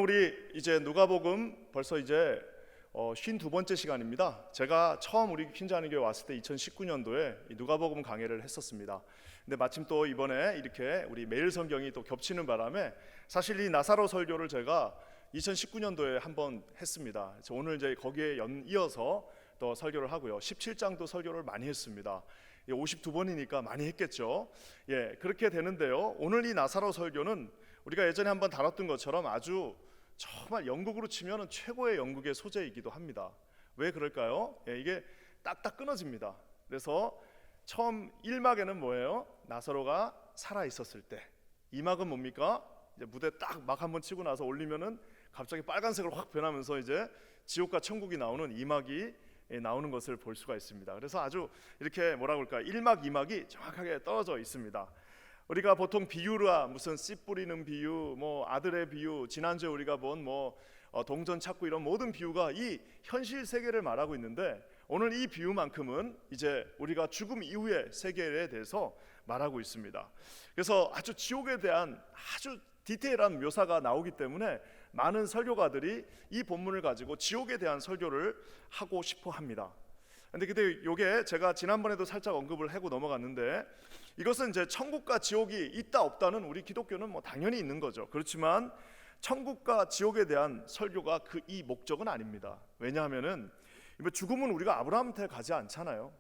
우리 이제 누가복음 벌써 이제 52번째 시간입니다. 제가 처음 우리 퀸즈하는교회 왔을 때 2019년도에 누가복음 강해를 했었습니다. 근데 마침 또 이번에 이렇게 우리 매일 성경이 또 겹치는 바람에 사실 이 나사로 설교를 제가 2019년도에 한번 했습니다. 그래서 오늘 이제 거기에 이어서 또 설교를 하고요. 17장도 설교를 많이 했습니다. 52번이니까 많이 했겠죠. 그렇게 되는데요. 오늘 이 나사로 설교는 우리가 예전에 한번 다뤘던 것처럼 아주 정말 영국으로 치면 최고의 영국의 소재이기도 합니다. 왜 그럴까요? 이게 딱딱 끊어집니다. 그래서 처음 1막에는 뭐예요? 나사로가 살아 있었을 때. 2막은 뭡니까? 이제 무대 딱 막 한번 치고 나서 올리면은 갑자기 빨간색으로 확 변하면서 이제 지옥과 천국이 나오는 2막이 나오는 것을 볼 수가 있습니다. 그래서 아주 이렇게 뭐라고 할까요? 1막, 2막이 정확하게 떨어져 있습니다. 우리가 보통 비유라 무슨 씨 뿌리는 비유, 뭐 아들의 비유, 지난주에 우리가 본 동전 찾고 이런 모든 비유가 이 현실 세계를 말하고 있는데 오늘 이 비유만큼은 이제 우리가 죽음 이후의 세계에 대해서 말하고 있습니다. 그래서 아주 지옥에 대한 아주 디테일한 묘사가 나오기 때문에 많은 설교가들이 이 본문을 가지고 지옥에 대한 설교를 하고 싶어 합니다. 근데 이게 제가 지난번에도 살짝 언급을 하고 넘어갔는데 이것은 이제 천국과 지옥이 있다 없다는 우리 기독교는 뭐 당연히 있는 거죠. 그렇지만 천국과 지옥에 대한 설교가 이 목적은 아닙니다. 왜냐하면은 죽음은 우리가 아브라함한테 가지 않잖아요.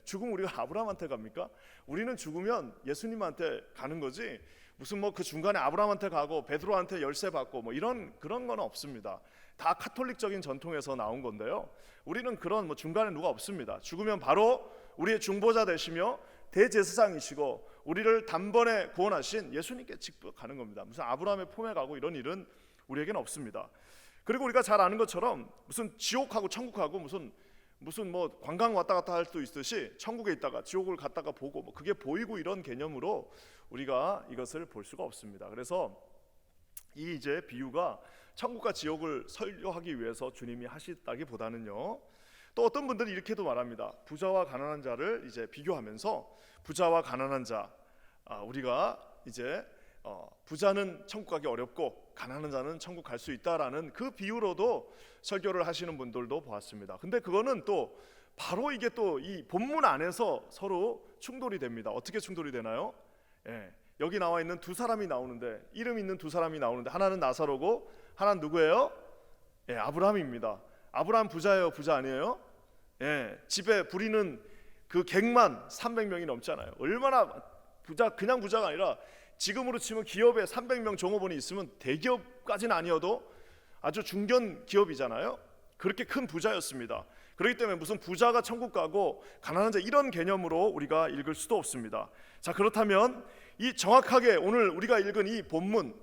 죽음 우리가 아브라함한테 갑니까? 우리는 죽으면 예수님한테 가는 거지. 무슨 그 중간에 아브라함한테 가고 베드로한테 열쇠 받고 그런 건 없습니다. 다 카톨릭적인 전통에서 나온 건데요. 우리는 그런 중간에 누가 없습니다. 죽으면 바로 우리의 중보자 되시며 대제사장이시고 우리를 단번에 구원하신 예수님께 직접 가는 겁니다. 무슨 아브라함의 품에 가고 이런 일은 우리에게는 없습니다. 그리고 우리가 잘 아는 것처럼 무슨 지옥하고 천국하고 무슨 관광 왔다 갔다 할 수도 있듯이 천국에 있다가 지옥을 갔다가 보고 그게 보이고 이런 개념으로 우리가 이것을 볼 수가 없습니다. 그래서 이 이제 비유가 천국과 지옥을 설교하기 위해서 주님이 하시다기보다는요. 또 어떤 분들이 이렇게도 말합니다. 부자와 가난한 자를 이제 비교하면서 부자와 가난한 자, 우리가 이제 부자는 천국 가기 어렵고 가난한 자는 천국 갈 수 있다라는 그 비유로도 설교를 하시는 분들도 보았습니다. 근데 그거는 또 바로 이게 또 이 본문 안에서 서로 충돌이 됩니다. 어떻게 충돌이 되나요? 여기 나와 있는 두 사람이 나오는데 이름 있는 두 사람이 나오는데 하나는 나사로고 하나는 누구예요? 아브라함입니다. 아브라함 부자예요? 부자 아니에요? 집에 부리는 그 객만 300명이 넘잖아요. 얼마나 그냥 부자가 아니라 지금으로 치면 기업에 300명 종업원이 있으면 대기업까지는 아니어도 아주 중견 기업이잖아요. 그렇게 큰 부자였습니다. 그렇기 때문에 무슨 부자가 천국 가고 가난한 자 이런 개념으로 우리가 읽을 수도 없습니다. 자, 그렇다면 이 정확하게 오늘 우리가 읽은 이 본문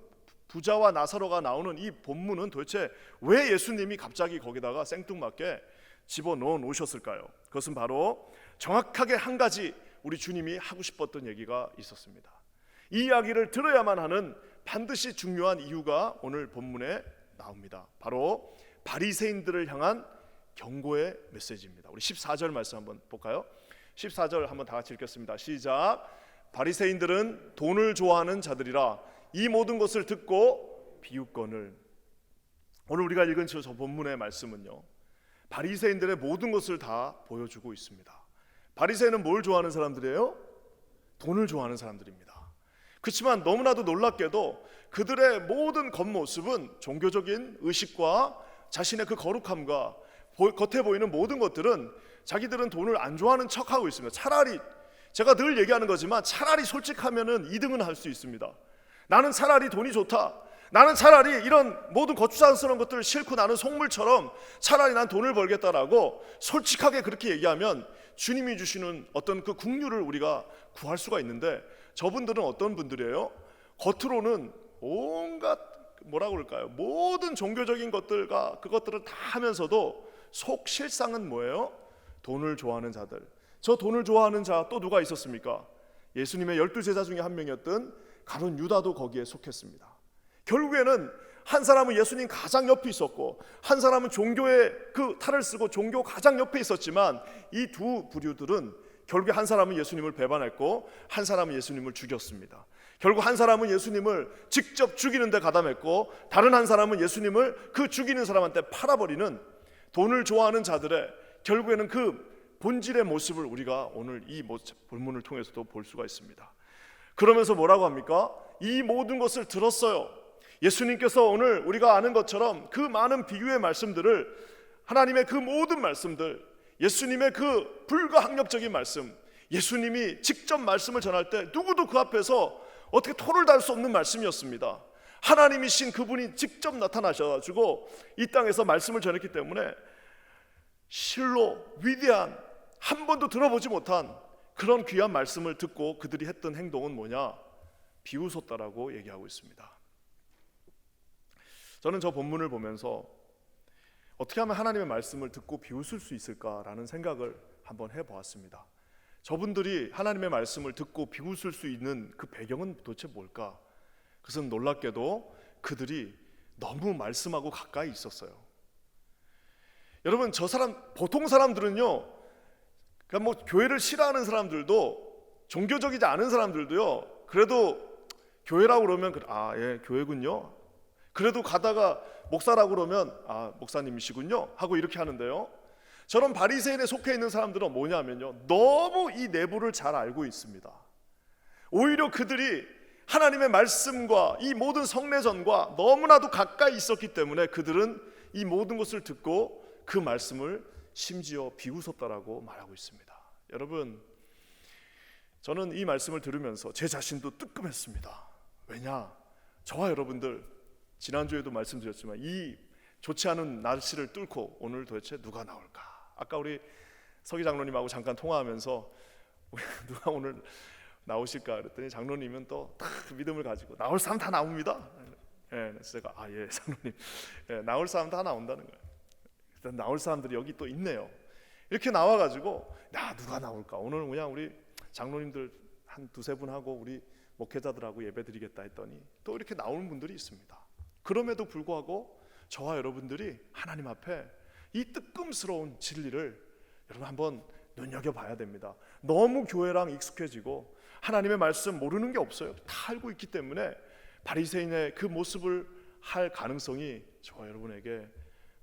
부자와 나사로가 나오는 이 본문은 도대체 왜 예수님이 갑자기 거기다가 생뚱맞게 집어넣어 놓으셨을까요? 그것은 바로 정확하게 한 가지 우리 주님이 하고 싶었던 얘기가 있었습니다. 이 이야기를 들어야만 하는 반드시 중요한 이유가 오늘 본문에 나옵니다. 바로 바리새인들을 향한 경고의 메시지입니다. 우리 14절 말씀 한번 볼까요? 14절 한번 다 같이 읽겠습니다. 시작. 바리새인들은 돈을 좋아하는 자들이라 이 모든 것을 듣고 비웃거늘. 오늘 우리가 읽은 저 본문의 말씀은요, 바리새인들의 모든 것을 다 보여주고 있습니다. 바리새인은 뭘 좋아하는 사람들이에요? 돈을 좋아하는 사람들입니다. 그렇지만 너무나도 놀랍게도 그들의 모든 겉모습은 종교적인 의식과 자신의 그 거룩함과 겉에 보이는 모든 것들은 자기들은 돈을 안 좋아하는 척하고 있습니다. 차라리 제가 늘 얘기하는 거지만 차라리 솔직하면은 2등은 할 수 있습니다. 나는 차라리 돈이 좋다. 나는 차라리 이런 모든 거추장스러운 것들을 싫고 나는 속물처럼 차라리 난 돈을 벌겠다라고 솔직하게 그렇게 얘기하면 주님이 주시는 어떤 그 긍휼을 우리가 구할 수가 있는데 저분들은 어떤 분들이에요? 겉으로는 온갖 뭐라고 그럴까요? 모든 종교적인 것들과 그것들을 다 하면서도 속 실상은 뭐예요? 돈을 좋아하는 자들. 저 돈을 좋아하는 자 또 누가 있었습니까? 예수님의 12제자 중에 한 명이었던 가룟 유다도 거기에 속했습니다. 결국에는 한 사람은 예수님 가장 옆에 있었고 한 사람은 종교의 그 탈을 쓰고 종교 가장 옆에 있었지만 이 두 부류들은 결국에 한 사람은 예수님을 배반했고 한 사람은 예수님을 죽였습니다. 결국 한 사람은 예수님을 직접 죽이는 데 가담했고 다른 한 사람은 예수님을 그 죽이는 사람한테 팔아버리는 돈을 좋아하는 자들의 결국에는 그 본질의 모습을 우리가 오늘 이 본문을 통해서도 볼 수가 있습니다. 그러면서 뭐라고 합니까? 이 모든 것을 들었어요. 예수님께서 오늘 우리가 아는 것처럼 그 많은 비유의 말씀들을, 하나님의 그 모든 말씀들, 예수님의 그 불가항력적인 말씀, 예수님이 직접 말씀을 전할 때 누구도 그 앞에서 어떻게 토를 달 수 없는 말씀이었습니다. 하나님이신 그분이 직접 나타나셔가지고 이 땅에서 말씀을 전했기 때문에 실로 위대한, 한 번도 들어보지 못한 그런 귀한 말씀을 듣고 그들이 했던 행동은 뭐냐? 비웃었다라고 얘기하고 있습니다. 저는 저 본문을 보면서 어떻게 하면 하나님의 말씀을 듣고 비웃을 수 있을까라는 생각을 한번 해보았습니다. 저분들이 하나님의 말씀을 듣고 비웃을 수 있는 그 배경은 도대체 뭘까? 그것은 놀랍게도 그들이 너무 말씀하고 가까이 있었어요. 여러분, 보통 사람들은요, 그러니까 뭐 교회를 싫어하는 사람들도, 종교적이지 않은 사람들도요, 그래도 교회라고 그러면 예, 교회군요. 그래도 가다가 목사라고 그러면 목사님이시군요 하고 이렇게 하는데요, 저런 바리새인에 속해 있는 사람들은 뭐냐면요, 너무 이 내부를 잘 알고 있습니다. 오히려 그들이 하나님의 말씀과 이 모든 성례전과 너무나도 가까이 있었기 때문에 그들은 이 모든 것을 듣고 그 말씀을 심지어 비웃었다라고 말하고 있습니다. 여러분, 저는 이 말씀을 들으면서 제 자신도 뜨끔했습니다. 왜냐? 저와 여러분들 지난주에도 말씀드렸지만 이 좋지 않은 날씨를 뚫고 오늘 도대체 누가 나올까? 아까 우리 서기 장로님하고 잠깐 통화하면서 누가 오늘 나오실까 그랬더니 장로님은 또 딱 믿음을 가지고 나올 사람 다 나옵니다. 그래서 제가 예 장로님, 나올 사람 다 나온다는 거예요. 일단 나올 사람들이 여기 또 있네요. 이렇게 나와가지고 누가 나올까? 오늘 그냥 우리 장로님들 한 두세 분 하고 우리 목회자들하고 예배드리겠다 했더니 또 이렇게 나오는 분들이 있습니다. 그럼에도 불구하고 저와 여러분들이 하나님 앞에 이 뜨끔스러운 진리를 여러분 한번 눈여겨봐야 됩니다. 너무 교회랑 익숙해지고 하나님의 말씀 모르는 게 없어요. 다 알고 있기 때문에 바리새인의 그 모습을 할 가능성이 저와 여러분에게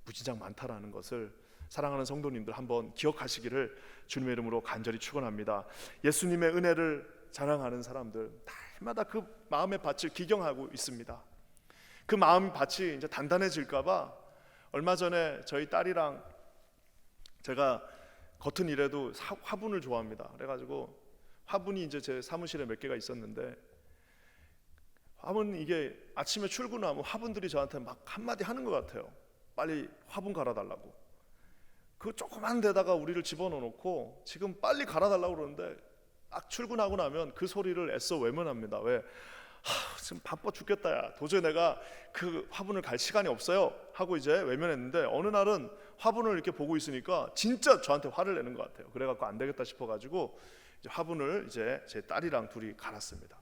무진장 많다라는 것을 사랑하는 성도님들 한번 기억하시기를 주님의 이름으로 간절히 축원합니다. 예수님의 은혜를 자랑하는 사람들 날마다 그 마음의 밭을 기경하고 있습니다. 그 마음 밭이 이제 단단해질까봐 얼마 전에 저희 딸이랑 제가 겉은 이래도 화분을 좋아합니다. 그래가지고 화분이 이제 제 사무실에 몇 개가 있었는데 화분 이게 아침에 출근하면 화분들이 저한테 막 한마디 하는 것 같아요. 빨리 화분 갈아달라고. 그 조그만 데다가 우리를 집어넣어놓고 지금 빨리 갈아달라고 그러는데 딱 출근하고 나면 그 소리를 애써 외면합니다. 왜? 지금 바빠 죽겠다 야, 도저히 내가 그 화분을 갈 시간이 없어요 하고 이제 외면했는데 어느 날은 화분을 이렇게 보고 있으니까 진짜 저한테 화를 내는 것 같아요. 그래갖고 안 되겠다 싶어가지고 이제 화분을 이제 제 딸이랑 둘이 갈았습니다.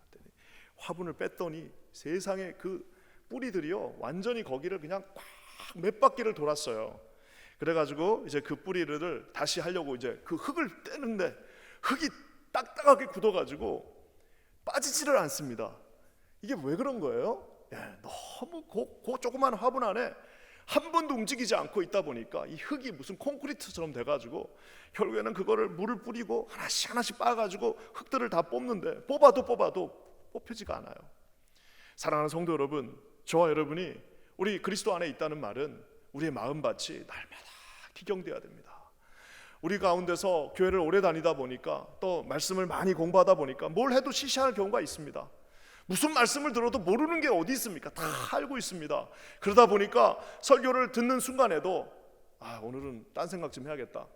화분을 뺐더니 세상에 그 뿌리들이요 완전히 거기를 그냥 꽉 몇 바퀴를 돌았어요. 그래가지고 이제 그 뿌리를 다시 하려고 이제 그 흙을 떼는데 흙이 딱딱하게 굳어가지고 빠지지를 않습니다. 이게 왜 그런 거예요? 너무 그 조그만 화분 안에 한 번도 움직이지 않고 있다 보니까 이 흙이 무슨 콘크리트처럼 돼가지고 결국에는 그거를 물을 뿌리고 하나씩 하나씩 빻아가지고 흙들을 다 뽑는데 뽑아도 뽑히지가 않아요. 사랑하는 성도 여러분, 저와 여러분이 우리 그리스도 안에 있다는 말은 우리의 마음밭이 날마다 기경돼야 됩니다. 우리 가운데서 교회를 오래 다니다 보니까 또 말씀을 많이 공부하다 보니까 뭘 해도 시시할 경우가 있습니다. 무슨 말씀을 들어도 모르는 게 어디 있습니까? 다 알고 있습니다. 그러다 보니까 설교를 듣는 순간에도 오늘은 딴 생각 좀 해야겠다,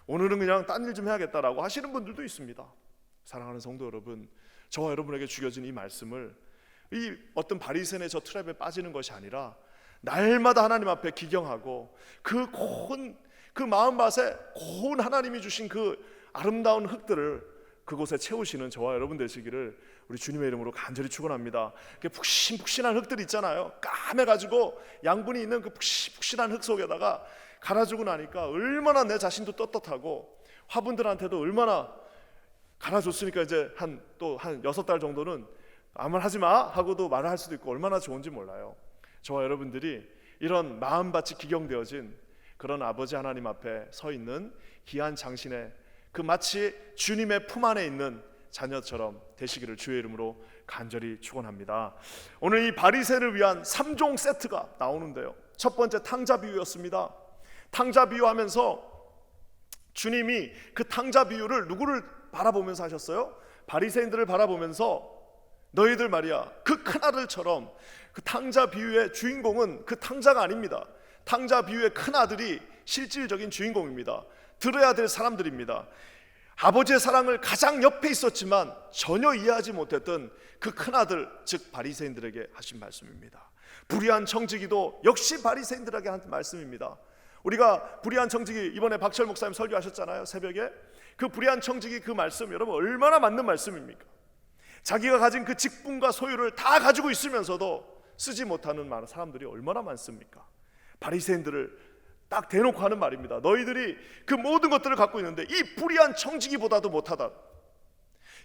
오늘은 그냥 딴 일 좀 해야겠다라고 하시는 분들도 있습니다. 사랑하는 성도 여러분, 저와 여러분에게 주어진 이 말씀을 이 어떤 바리새인의 저 트랩에 빠지는 것이 아니라 날마다 하나님 앞에 기경하고 그 마음밭에 고운 하나님이 주신 그 아름다운 흙들을 그곳에 채우시는 저와 여러분 되시기를 우리 주님의 이름으로 간절히 축원합니다. 푹신푹신한 흙들 있잖아요. 까매가지고 양분이 있는 그 푹신푹신한 흙 속에다가 갈아주고 나니까 얼마나 내 자신도 떳떳하고 화분들한테도 얼마나 갈아줬으니까 이제 한 6달 정도는 아무 말 하지 마 하고도 말을 할 수도 있고 얼마나 좋은지 몰라요. 저와 여러분들이 이런 마음밭이 기경되어진 그런 아버지 하나님 앞에 서 있는 귀한 장신의 그 마치 주님의 품 안에 있는 자녀처럼 되시기를 주의 이름으로 간절히 축원합니다. 오늘 이 바리새인을 위한 3종 세트가 나오는데요, 첫 번째 탕자 비유였습니다. 탕자 비유하면서 주님이 그 탕자 비유를 누구를 바라보면서 하셨어요? 바리새인들을 바라보면서 너희들 말이야 그 큰 아들처럼, 그 탕자 비유의 주인공은 그 탕자가 아닙니다. 탕자 비유의 큰 아들이 실질적인 주인공입니다. 들어야 될 사람들입니다. 아버지의 사랑을 가장 옆에 있었지만 전혀 이해하지 못했던 그 큰 아들, 즉 바리새인들에게 하신 말씀입니다. 불의한 청지기도 역시 바리새인들에게 한 말씀입니다. 우리가 불의한 청지기 이번에 박철 목사님 설교하셨잖아요, 새벽에. 그 불의한 청지기 그 말씀 여러분 얼마나 맞는 말씀입니까? 자기가 가진 그 직분과 소유를 다 가지고 있으면서도 쓰지 못하는 사람들이 얼마나 많습니까? 바리새인들을 딱 대놓고 하는 말입니다. 너희들이 그 모든 것들을 갖고 있는데 이 불의한 청지기보다도 못하다,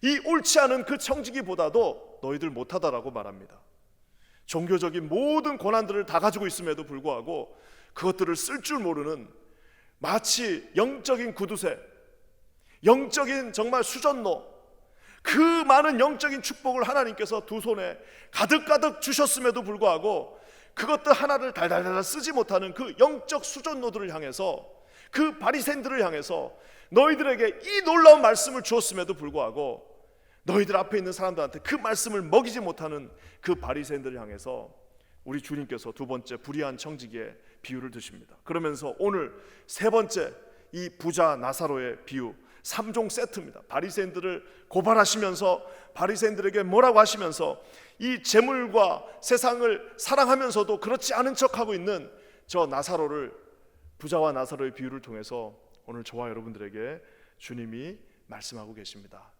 이 옳지 않은 그 청지기보다도 너희들 못하다라고 말합니다. 종교적인 모든 권한들을 다 가지고 있음에도 불구하고 그것들을 쓸 줄 모르는, 마치 영적인 구두쇠, 영적인 정말 수전노, 그 많은 영적인 축복을 하나님께서 두 손에 가득가득 주셨음에도 불구하고 그것들 하나를 달달달 쓰지 못하는 그 영적 수전노들을 향해서, 그 바리새인들을 향해서 너희들에게 이 놀라운 말씀을 주었음에도 불구하고 너희들 앞에 있는 사람들한테 그 말씀을 먹이지 못하는 그 바리새인들을 향해서 우리 주님께서 두 번째 불의한 청지기의 비유를 드십니다. 그러면서 오늘 세 번째 이 부자 나사로의 비유, 3종 세트입니다. 바리새인들을 고발하시면서 바리새인들에게 뭐라고 하시면서 이 재물과 세상을 사랑하면서도 그렇지 않은 척하고 있는 저 나사로를, 부자와 나사로의 비유를 통해서 오늘 저와 여러분들에게 주님이 말씀하고 계십니다.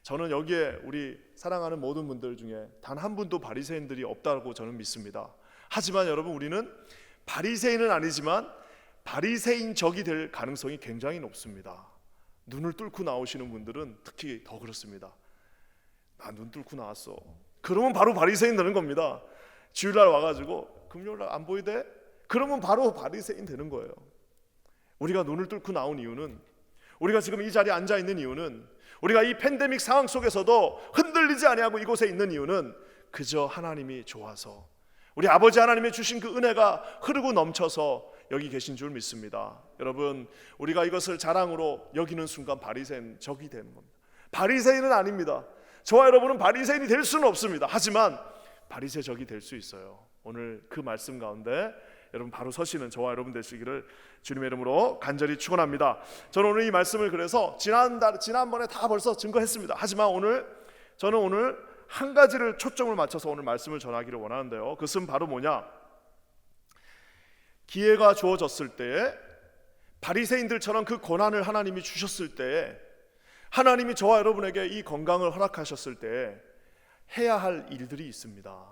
저는 여기에 우리 사랑하는 모든 분들 중에 단 한 분도 바리새인들이 없다고 저는 믿습니다. 하지만 여러분, 우리는 바리새인은 아니지만 바리새인적이 될 가능성이 굉장히 높습니다. 눈을 뚫고 나오시는 분들은 특히 더 그렇습니다. 나 눈 뚫고 나왔어, 그러면 바로 바리새인 되는 겁니다. 주일날 와가지고 금요일날 안 보이대? 그러면 바로 바리새인 되는 거예요. 우리가 눈을 뚫고 나온 이유는, 우리가 지금 이 자리에 앉아 있는 이유는, 우리가 이 팬데믹 상황 속에서도 흔들리지 아니하고 이곳에 있는 이유는 그저 하나님이 좋아서, 우리 아버지 하나님의 주신 그 은혜가 흐르고 넘쳐서 여기 계신 줄 믿습니다. 여러분, 우리가 이것을 자랑으로 여기는 순간 바리새인 적이 되는 겁니다. 바리새인은 아닙니다. 저와 여러분은 바리새인이 될 수는 없습니다. 하지만 바리새 적이 될 수 있어요. 오늘 그 말씀 가운데 여러분 바로 서시는 저와 여러분 되시기를 주님의 이름으로 간절히 축원합니다. 저는 오늘 이 말씀을 그래서 지난번에 다 벌써 증거했습니다. 하지만 저는 오늘 한 가지를 초점을 맞춰서 오늘 말씀을 전하기를 원하는데요, 그것은 바로 뭐냐? 기회가 주어졌을 때에, 바리새인들처럼 그 권한을 하나님이 주셨을 때에, 하나님이 저와 여러분에게 이 건강을 허락하셨을 때에 해야 할 일들이 있습니다.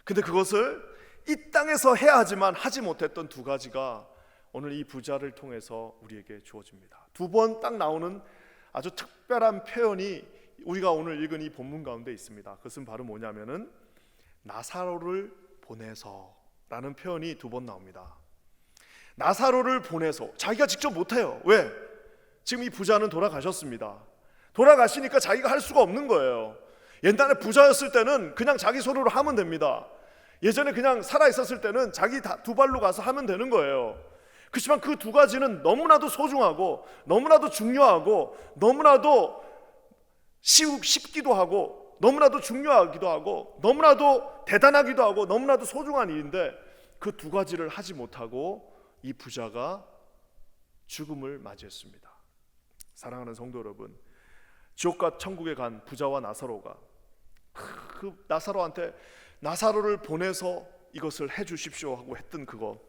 근데 그것을 이 땅에서 해야 하지만 하지 못했던 두 가지가 오늘 이 부자를 통해서 우리에게 주어집니다. 두 번 딱 나오는 아주 특별한 표현이 우리가 오늘 읽은 이 본문 가운데 있습니다. 그것은 바로 뭐냐면은 나사로를 보내서 라는 표현이 두 번 나옵니다. 나사로를 보내서, 자기가 직접 못해요. 왜? 지금 이 부자는 돌아가셨습니다. 돌아가시니까 자기가 할 수가 없는 거예요. 옛날에 부자였을 때는 그냥 자기 손으로 하면 됩니다. 예전에 그냥 살아있었을 때는 자기 두 발로 가서 하면 되는 거예요. 그렇지만 그 두 가지는 너무나도 소중하고 너무나도 중요하고 너무나도 쉽기도 하고 너무나도 중요하기도 하고 너무나도 대단하기도 하고 너무나도 소중한 일인데, 그 두 가지를 하지 못하고 이 부자가 죽음을 맞이했습니다. 사랑하는 성도 여러분, 지옥과 천국에 간 부자와 나사로가 그 나사로한테 나사로를 보내서 이것을 해주십시오 하고 했던 그거,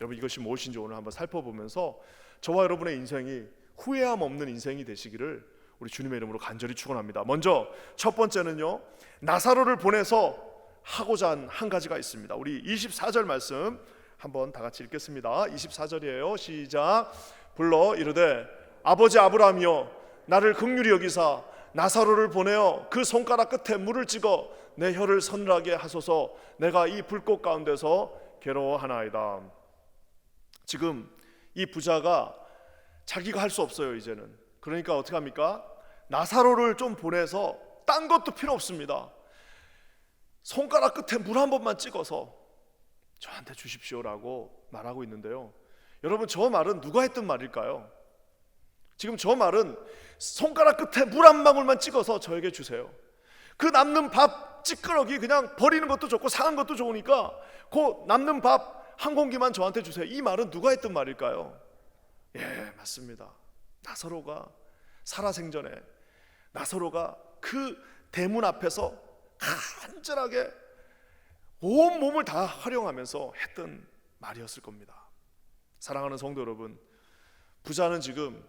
여러분 이것이 무엇인지 오늘 한번 살펴보면서 저와 여러분의 인생이 후회함 없는 인생이 되시기를 우리 주님의 이름으로 간절히 축원합니다. 먼저 첫 번째는요, 나사로를 보내서 하고자 한 가지가 있습니다. 우리 24절 말씀 한번 다 같이 읽겠습니다. 24절이에요. 시작. 불러 이르되 아버지 아브라함이여 나를 긍휼히 여기사 나사로를 보내어 그 손가락 끝에 물을 찍어 내 혀를 서늘하게 하소서. 내가 이 불꽃 가운데서 괴로워하나이다. 지금 이 부자가 자기가 할 수 없어요 이제는. 그러니까 어떻게 합니까? 나사로를 좀 보내서 딴 것도 필요 없습니다. 손가락 끝에 물 한 번만 찍어서 저한테 주십시오라고 말하고 있는데요. 여러분, 저 말은 누가 했던 말일까요? 지금 저 말은 손가락 끝에 물 한 방울만 찍어서 저에게 주세요. 그 남는 밥 찌끄러기 그냥 버리는 것도 좋고 상한 것도 좋으니까 그 남는 밥 한 공기만 저한테 주세요. 이 말은 누가 했던 말일까요? 예, 맞습니다. 나사로가 살아생전에 나사로가 그 대문 앞에서 간절하게 온 몸을 다 활용하면서 했던 말이었을 겁니다. 사랑하는 성도 여러분, 부자는 지금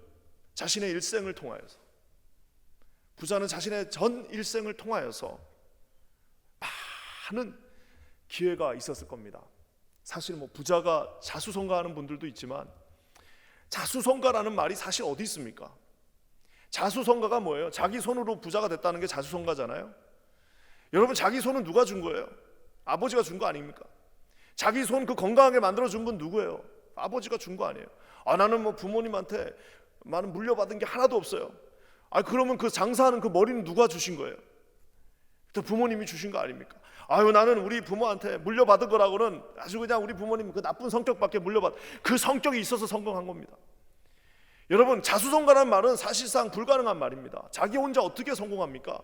자신의 일생을 통하여서, 부자는 자신의 전 일생을 통하여서 많은 기회가 있었을 겁니다. 사실 부자가 자수성가하는 분들도 있지만, 자수성가라는 말이 사실 어디 있습니까? 자수성가가 뭐예요? 자기 손으로 부자가 됐다는 게 자수성가잖아요. 여러분, 자기 손은 누가 준 거예요? 아버지가 준 거 아닙니까? 자기 손 그 건강하게 만들어준 분 누구예요? 아버지가 준 거 아니에요? 나는 부모님한테 많은 물려받은 게 하나도 없어요. 그러면 그 장사하는 그 머리는 누가 주신 거예요? 부모님이 주신 거 아닙니까? 나는 우리 부모한테 물려받은 거라고는 아주 그냥 우리 부모님 그 나쁜 성격밖에 그 성격이 있어서 성공한 겁니다. 여러분, 자수성가라는 말은 사실상 불가능한 말입니다. 자기 혼자 어떻게 성공합니까?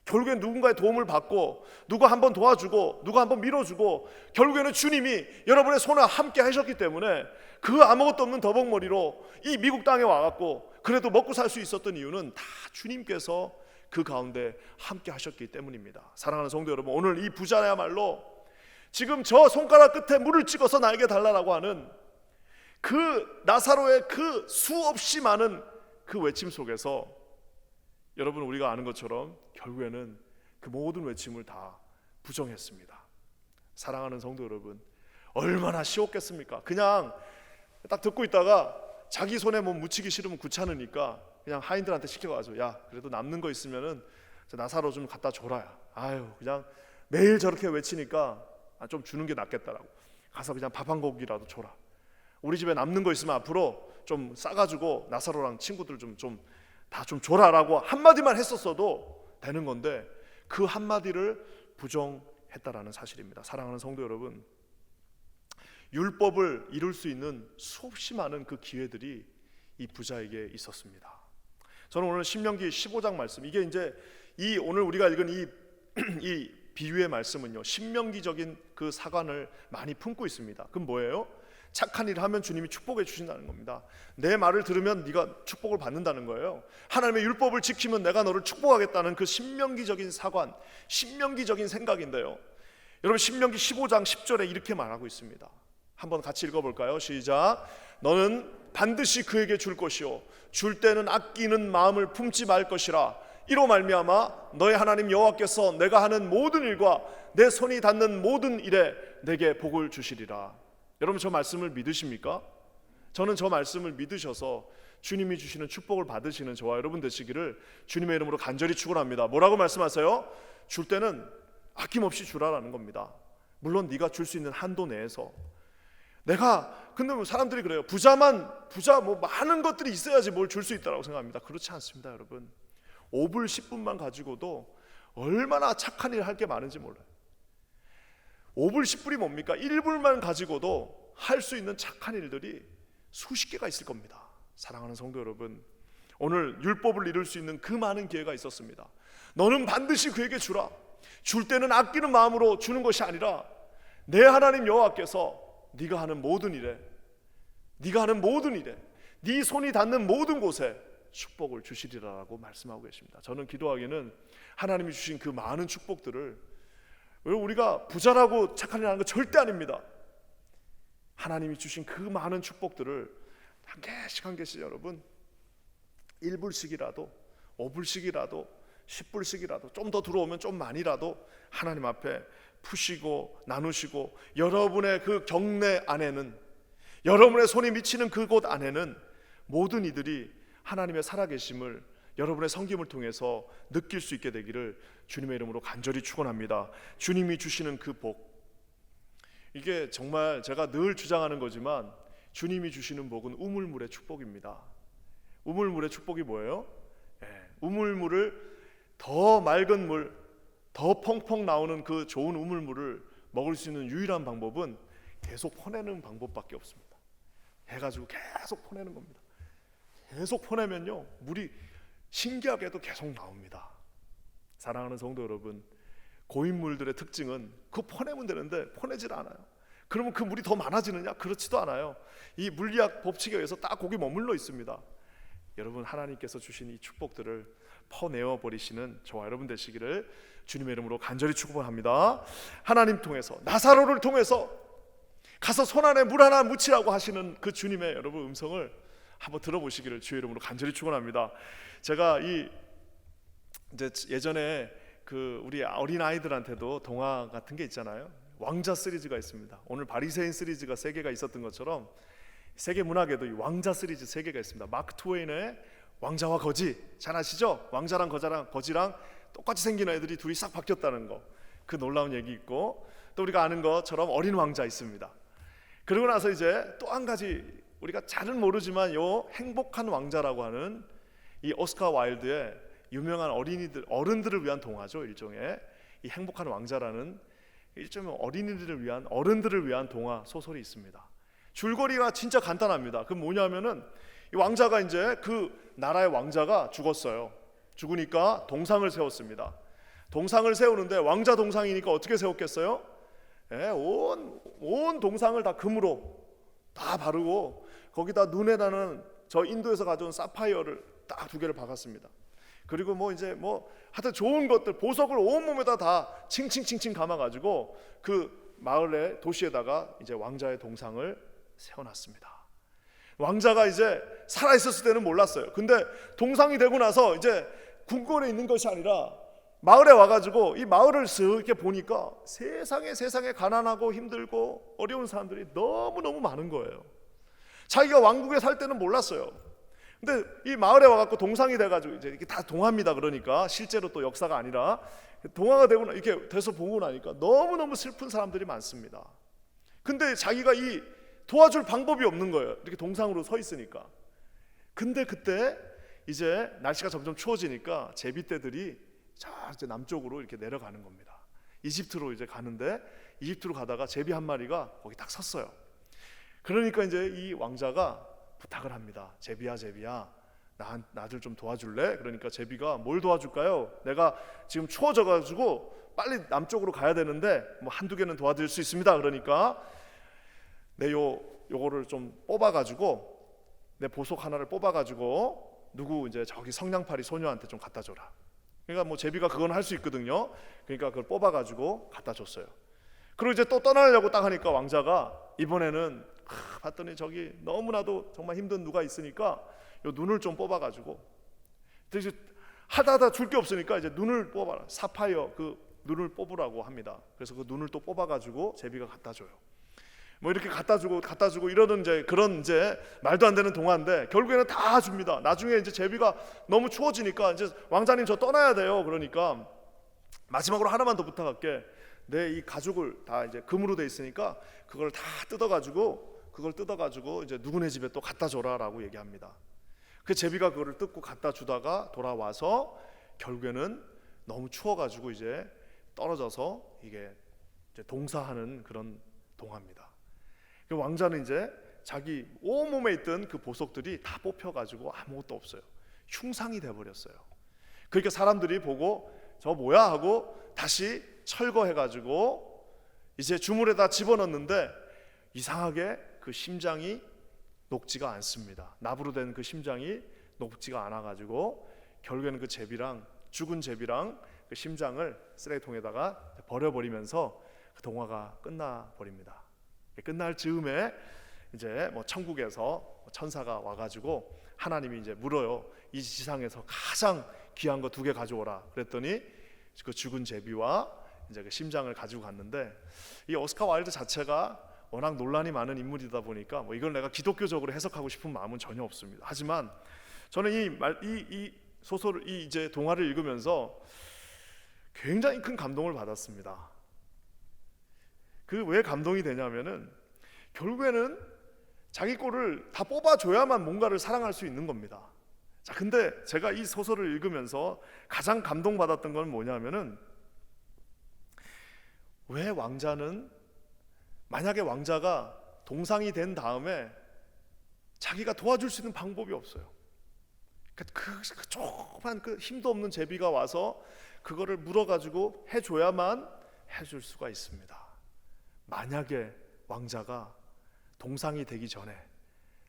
결국엔 누군가의 도움을 받고, 누가 한번 도와주고, 누가 한번 밀어주고, 결국에는 주님이 여러분의 손을 함께 하셨기 때문에 그 아무것도 없는 더벅머리로 이 미국 땅에 와갖고 그래도 먹고 살 수 있었던 이유는 다 주님께서 그 가운데 함께 하셨기 때문입니다. 사랑하는 성도 여러분, 오늘 이 부자야말로 지금 저 손가락 끝에 물을 찍어서 나에게 달라라고 하는 그 나사로의 그 수없이 많은 그 외침 속에서, 여러분, 우리가 아는 것처럼 결국에는 그 모든 외침을 다 부정했습니다. 사랑하는 성도 여러분, 얼마나 쉬웠겠습니까? 그냥 딱 듣고 있다가 자기 손에 묻히기 싫으면 귀찮으니까 그냥 하인들한테 시켜가지고, 야, 그래도 남는 거 있으면은 나사로 좀 갖다 줘라. 그냥 매일 저렇게 외치니까 좀 주는 게 낫겠다라고 가서 그냥 밥 한 공기라도 줘라. 우리 집에 남는 거 있으면 앞으로 좀 싸가지고 나사로랑 친구들 좀 줘라라고 한마디만 했었어도 되는 건데, 그 한마디를 부정했다라는 사실입니다. 사랑하는 성도 여러분, 율법을 이룰 수 있는 수없이 많은 그 기회들이 이 부자에게 있었습니다. 저는 오늘 신명기 15장 말씀, 이게 이제 이 오늘 우리가 읽은 이 비유의 말씀은요, 신명기적인 그 사관을 많이 품고 있습니다. 그럼 뭐예요? 착한 일을 하면 주님이 축복해 주신다는 겁니다. 내 말을 들으면 네가 축복을 받는다는 거예요. 하나님의 율법을 지키면 내가 너를 축복하겠다는 그 신명기적인 사관, 신명기적인 생각인데요, 여러분, 신명기 15장 10절에 이렇게 말하고 있습니다. 한번 같이 읽어볼까요? 시작. 너는 반드시 그에게 줄 것이요 줄 때는 아끼는 마음을 품지 말 것이라. 이로 말미암아 너의 하나님 여호와께서 내가 하는 모든 일과 내 손이 닿는 모든 일에 내게 복을 주시리라. 여러분, 저 말씀을 믿으십니까? 저는 저 말씀을 믿으셔서 주님이 주시는 축복을 받으시는 저와 여러분 되시기를 주님의 이름으로 간절히 축원합니다. 뭐라고 말씀하세요? 줄 때는 아낌없이 주라라는 겁니다. 물론 네가 줄 수 있는 한도 내에서. 근데 사람들이 그래요. 부자 많은 것들이 있어야지 뭘 줄 수 있다고 생각합니다. 그렇지 않습니다, 여러분. 5불 10분만 가지고도 얼마나 착한 일을 할 게 많은지 몰라요. 5불 10불이 뭡니까? 1불만 가지고도 할 수 있는 착한 일들이 수십 개가 있을 겁니다. 사랑하는 성도 여러분, 오늘 율법을 이룰 수 있는 그 많은 기회가 있었습니다. 너는 반드시 그에게 주라. 줄 때는 아끼는 마음으로 주는 것이 아니라 내 하나님 여호와께서 네가 하는 모든 일에 네 손이 닿는 모든 곳에 축복을 주시리라고 말씀하고 계십니다. 저는 기도하기는 하나님이 주신 그 많은 축복들을, 우리가 부자라고 착한 일 하는 거 절대 아닙니다. 하나님이 주신 그 많은 축복들을 한 개씩 한 개씩 여러분 1불씩이라도 5불씩이라도 10불씩이라도 좀 더 들어오면 좀 많이라도 하나님 앞에 푸시고 나누시고, 여러분의 그 경내 안에는, 여러분의 손이 미치는 그곳 안에는 모든 이들이 하나님의 살아계심을 여러분의 섬김을 통해서 느낄 수 있게 되기를 주님의 이름으로 간절히 축원합니다. 주님이 주시는 그 복, 이게 정말 제가 늘 주장하는 거지만 주님이 주시는 복은 우물물의 축복입니다. 우물물의 축복이 뭐예요? 우물물을 더 맑은 물, 더 펑펑 나오는 그 좋은 우물물을 먹을 수 있는 유일한 방법은 계속 퍼내는 방법밖에 없습니다. 해가지고 계속 퍼내는 겁니다. 계속 퍼내면요, 물이 신기하게도 계속 나옵니다. 사랑하는 성도 여러분, 고인물들의 특징은 그 퍼내면 되는데 퍼내질 않아요. 그러면 그 물이 더 많아지느냐? 그렇지도 않아요. 이 물리학 법칙에 의해서 딱 거기 머물러 있습니다. 여러분, 하나님께서 주신 이 축복들을 퍼내어 버리시는 저와 여러분 되시기를 주님의 이름으로 간절히 축복합니다. 하나님 통해서, 나사로를 통해서 가서 손 안에 물 하나 묻히라고 하시는 그 주님의 여러분 음성을 한번 들어보시기를 주의 이름으로 간절히 축원합니다. 제가 이제 예전에 그 우리 어린 아이들한테도 동화 같은 게 있잖아요. 왕자 시리즈가 있습니다. 오늘 바리새인 시리즈가 3개가 있었던 것처럼 세계 문학에도 이 왕자 시리즈 3개가 있습니다. 마크 트웨인의 왕자와 거지, 잘 아시죠? 왕자랑 거지랑 똑같이 생긴 애들이 둘이 싹 바뀌었다는 거, 그 놀라운 얘기 있고, 또 우리가 아는 것처럼 어린 왕자 있습니다. 그러고 나서 이제 또 한 가지 우리가 잘은 모르지만 요 행복한 왕자라고 하는 이 오스카 와일드의 유명한 어른들을 위한 동화죠. 일종의 이 행복한 왕자라는 일종의 어른들을 위한 동화 소설이 있습니다. 줄거리가 진짜 간단합니다. 그 뭐냐면은 이 왕자가 이제 그 나라의 왕자가 죽었어요. 죽으니까 동상을 세웠습니다. 동상을 세우는데 왕자 동상이니까 어떻게 세웠겠어요? 온 동상을 다 금으로 다 바르고 거기다 눈에다는 저 인도에서 가져온 사파이어를 딱 2개를 박았습니다. 그리고 하여튼 좋은 것들, 보석을 온 몸에다 다 칭칭칭칭 감아가지고 그 마을의 도시에다가 이제 왕자의 동상을 세워놨습니다. 왕자가 이제 살아있었을 때는 몰랐어요. 근데 동상이 되고 나서 이제 궁궐에 있는 것이 아니라 마을에 와가지고 이 마을을 쓱 이렇게 보니까 세상에 가난하고 힘들고 어려운 사람들이 너무너무 많은 거예요. 자기가 왕국에 살 때는 몰랐어요. 근데 이 마을에 와갖고 동상이 돼가지고 이제 이게 다 동화입니다. 그러니까 실제로 또 역사가 아니라 동화가 되고 이렇게 돼서 보고 나니까 너무너무 슬픈 사람들이 많습니다. 근데 자기가 이 도와줄 방법이 없는 거예요. 이렇게 동상으로 서 있으니까. 근데 그때 이제 날씨가 점점 추워지니까 제비떼들이 이제 남쪽으로 이렇게 내려가는 겁니다. 이집트로 이제 가는데 이집트로 가다가 제비 한 마리가 거기 딱 섰어요. 그러니까 이제 이 왕자가 부탁을 합니다. 제비야, 나들 좀 도와줄래? 그러니까 제비가 뭘 도와줄까요? 내가 지금 추워져가지고 빨리 남쪽으로 가야 되는데 뭐 1-2개는 도와드릴 수 있습니다. 그러니까 내 요거를 좀 뽑아가지고 내 보석 하나를 뽑아가지고 누구 이제 저기 성냥팔이 소녀한테 좀 갖다 줘라. 그러니까 뭐 제비가 그건 할 수 있거든요. 그러니까 그걸 뽑아가지고 갖다 줬어요. 그리고 이제 또 떠나려고 딱 하니까 왕자가 이번에는 봤더니 저기 너무나도 정말 힘든 누가 있으니까 요 눈을 좀 뽑아가지고 이제 하다 줄 게 없으니까 이제 눈을 뽑아라. 사파이어 그 눈을 뽑으라고 합니다. 그래서 그 눈을 또 뽑아가지고 제비가 갖다 줘요. 뭐 이렇게 갖다 주고 이러는 그런 말도 안 되는 동화인데 결국에는 다 줍니다. 나중에 이제 제비가 너무 추워지니까 이제 왕자님 저 떠나야 돼요. 그러니까 마지막으로 하나만 더 부탁할게. 내 이 가죽을 다 이제 금으로 돼 있으니까 그걸 다 뜯어가지고 이제 누구네 집에 또 갖다 줘라라고 얘기합니다. 그 제비가 그거를 뜯고 갖다 주다가 돌아와서 결국에는 너무 추워가지고 이제 떨어져서 이게 이제 동사하는 그런 동화입니다. 그 왕자는 이제 자기 온몸에 있던 그 보석들이 다 뽑혀가지고 아무것도 없어요. 흉상이 돼버렸어요. 그러니까 사람들이 보고 저 뭐야 하고 다시 철거해가지고 이제 주물에다 집어넣는데 이상하게 그 심장이 녹지가 않습니다. 납으로 된 그 심장이 녹지가 않아가지고 결국에는 그 죽은 제비랑 그 심장을 쓰레기통에다가 버려버리면서 그 동화가 끝나버립니다. 끝날 즈음에 이제 뭐 천국에서 천사가 와가지고 하나님이 이제 물어요. 이 지상에서 가장 귀한 거 2개 가져오라. 그랬더니 그 죽은 제비와 이제 그 심장을 가지고 갔는데 이 오스카 와일드 자체가 워낙 논란이 많은 인물이다 보니까 뭐 이걸 내가 기독교적으로 해석하고 싶은 마음은 전혀 없습니다. 하지만 저는 이 소설을 이제 동화를 읽으면서 굉장히 큰 감동을 받았습니다. 그 왜 감동이 되냐면은 결국에는 자기 꼴을 다 뽑아줘야만 뭔가를 사랑할 수 있는 겁니다. 자, 근데 제가 이 소설을 읽으면서 가장 감동받았던 건 뭐냐면은, 왜 왕자는, 만약에 왕자가 동상이 된 다음에 자기가 도와줄 수 있는 방법이 없어요. 그 조그만 그 힘도 없는 제비가 와서 그거를 물어가지고 해줘야만 해줄 수가 있습니다. 만약에 왕자가 동상이 되기 전에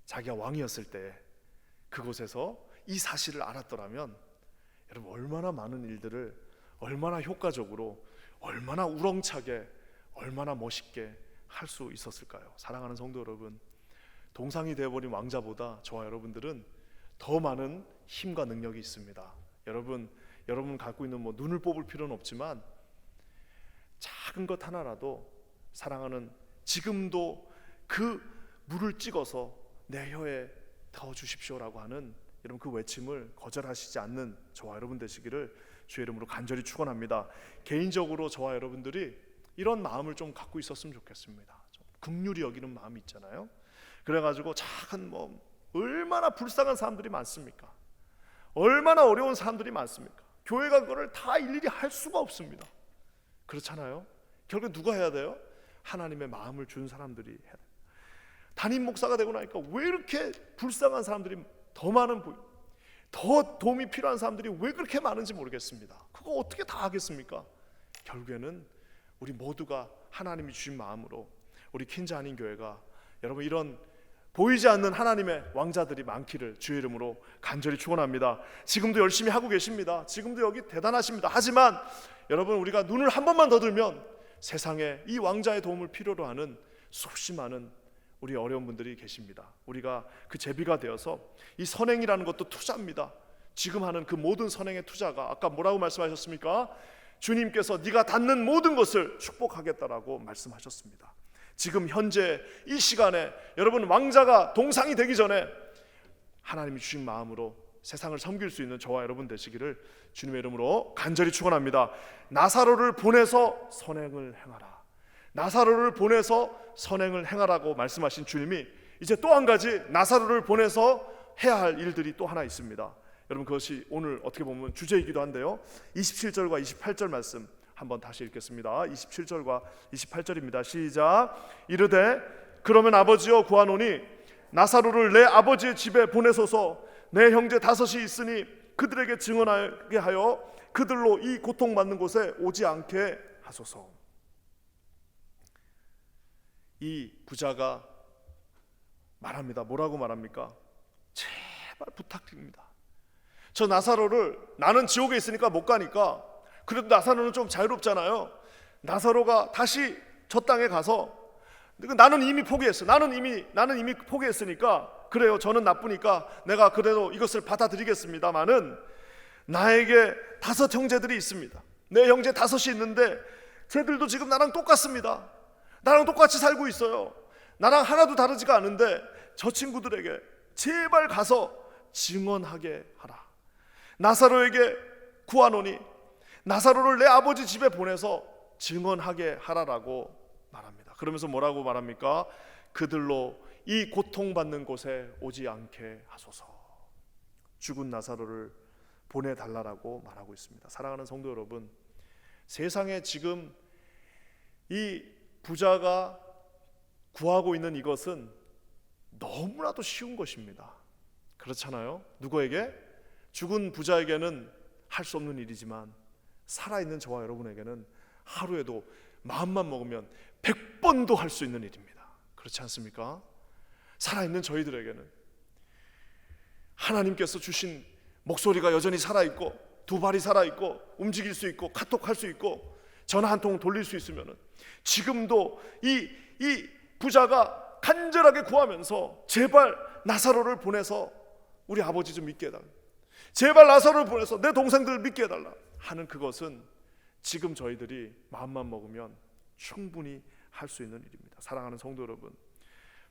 자기가 왕이었을 때 그곳에서 이 사실을 알았더라면, 여러분 얼마나 많은 일들을 얼마나 효과적으로, 얼마나 우렁차게, 얼마나 멋있게 할 수 있었을까요? 사랑하는 성도 여러분, 동상이 되어버린 왕자보다 저와 여러분들은 더 많은 힘과 능력이 있습니다. 여러분 갖고 있는 눈을 뽑을 필요는 없지만 작은 것 하나라도, 사랑하는, 지금도 그 물을 찍어서 내 혀에 더 주십시오라고 하는 여러분 그 외침을 거절하시지 않는 저와 여러분 되시기를 주의 이름으로 간절히 축원합니다. 개인적으로 저와 여러분들이 이런 마음을 좀 갖고 있었으면 좋겠습니다. 좀 긍휼히 여기는 마음이 있잖아요. 그래가지고 작은 얼마나 불쌍한 사람들이 많습니까? 얼마나 어려운 사람들이 많습니까? 교회가 그거를 다 일일이 할 수가 없습니다. 그렇잖아요. 결국 누가 해야 돼요? 하나님의 마음을 준 사람들이 해야 돼요. 담임 목사가 되고 나니까 왜 이렇게 불쌍한 사람들이 더 도움이 필요한 사람들이 왜 그렇게 많은지 모르겠습니다. 그거 어떻게 다 하겠습니까? 결국에는 우리 모두가 하나님이 주신 마음으로 우리 퀸즈 한인 교회가 여러분 이런 보이지 않는 하나님의 왕자들이 많기를 주의 이름으로 간절히 축원합니다. 지금도 열심히 하고 계십니다. 지금도 여기 대단하십니다. 하지만 여러분 우리가 눈을 한 번만 더 들면 세상에 이 왕자의 도움을 필요로 하는 수없이 많은 우리 어려운 분들이 계십니다. 우리가 그 제비가 되어서 이 선행이라는 것도 투자입니다. 지금 하는 그 모든 선행의 투자가 아까 뭐라고 말씀하셨습니까? 주님께서 네가 닿는 모든 것을 축복하겠다라고 말씀하셨습니다. 지금 현재 이 시간에 여러분 왕자가 동상이 되기 전에 하나님이 주신 마음으로 세상을 섬길 수 있는 저와 여러분 되시기를 주님의 이름으로 간절히 축원합니다. 나사로를 보내서 선행을 행하라. 나사로를 보내서 선행을 행하라고 말씀하신 주님이 이제 또 한 가지 나사로를 보내서 해야 할 일들이 또 하나 있습니다. 여러분 그것이 오늘 어떻게 보면 주제이기도 한데요. 27절과 28절 말씀 한번 다시 읽겠습니다. 27절과 28절입니다. 시작. 이르되 그러면 아버지여 구하노니 나사로를 내 아버지의 집에 보내소서. 내 형제 5이 있으니 그들에게 증언하게 하여 그들로 이 고통받는 곳에 오지 않게 하소서. 이 부자가 말합니다. 뭐라고 말합니까? 제발 부탁드립니다. 저 나사로를, 나는 지옥에 있으니까 못 가니까, 그래도 나사로는 좀 자유롭잖아요. 나사로가 다시 저 땅에 가서, 나는 이미 포기했어. 나는 이미 포기했으니까, 그래요. 저는 나쁘니까 내가 그래도 이것을 받아들이겠습니다마는 나에게 5 형제들이 있습니다. 내 형제 5이 있는데 쟤들도 지금 나랑 똑같습니다. 나랑 똑같이 살고 있어요. 나랑 하나도 다르지가 않은데 저 친구들에게 제발 가서 증언하게 하라. 나사로에게 구하노니 나사로를 내 아버지 집에 보내서 증언하게 하라라고 말합니다. 그러면서 뭐라고 말합니까? 그들로 이 고통받는 곳에 오지 않게 하소서. 죽은 나사로를 보내달라고 말하고 있습니다. 사랑하는 성도 여러분, 세상에 지금 이 부자가 구하고 있는 이것은 너무나도 쉬운 것입니다. 그렇잖아요? 누구에게? 죽은 부자에게는 할 수 없는 일이지만 살아있는 저와 여러분에게는 하루에도 마음만 먹으면 100번도 할 수 있는 일입니다. 그렇지 않습니까? 살아있는 저희들에게는 하나님께서 주신 목소리가 여전히 살아있고, 2발이 살아있고, 움직일 수 있고, 카톡할 수 있고, 전화 한 통 돌릴 수 있으면 지금도 이 부자가 간절하게 구하면서 제발 나사로를 보내서 우리 아버지 좀 믿게 해달라, 제발 나사로를 보내서 내 동생들을 믿게 해달라 하는 그것은 지금 저희들이 마음만 먹으면 충분히 할 수 있는 일입니다. 사랑하는 성도 여러분,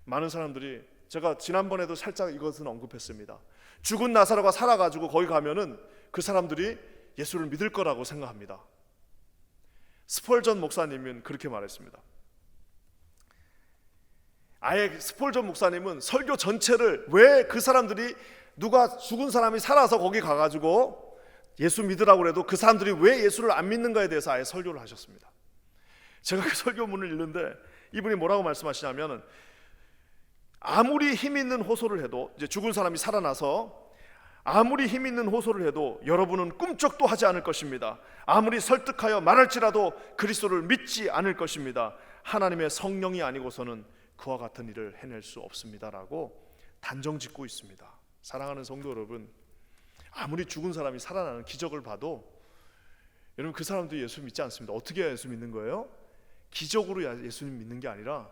많은 사람들이 제가 지난번에도 살짝 이것은 언급했습니다. 죽은 나사로가 살아가지고 거기 가면은 그 사람들이 예수를 믿을 거라고 생각합니다. 스펄전 목사님은 그렇게 말했습니다. 아예 스펄전 목사님은 설교 전체를 왜 그 사람들이 누가 죽은 사람이 살아서 거기 가가지고 예수 믿으라고 그래도 그 사람들이 왜 예수를 안 믿는가에 대해서 아예 설교를 하셨습니다. 제가 그 설교문을 읽는데 이분이 뭐라고 말씀하시냐면, 아무리 힘 있는 호소를 해도, 이제 죽은 사람이 살아나서 아무리 힘 있는 호소를 해도 여러분은 꿈쩍도 하지 않을 것입니다. 아무리 설득하여 말할지라도 그리스도를 믿지 않을 것입니다. 하나님의 성령이 아니고서는 그와 같은 일을 해낼 수 없습니다라고 단정 짓고 있습니다. 사랑하는 성도 여러분, 아무리 죽은 사람이 살아나는 기적을 봐도 여러분 그 사람도 예수 믿지 않습니다. 어떻게 예수 믿는 거예요? 기적으로 예수님 믿는 게 아니라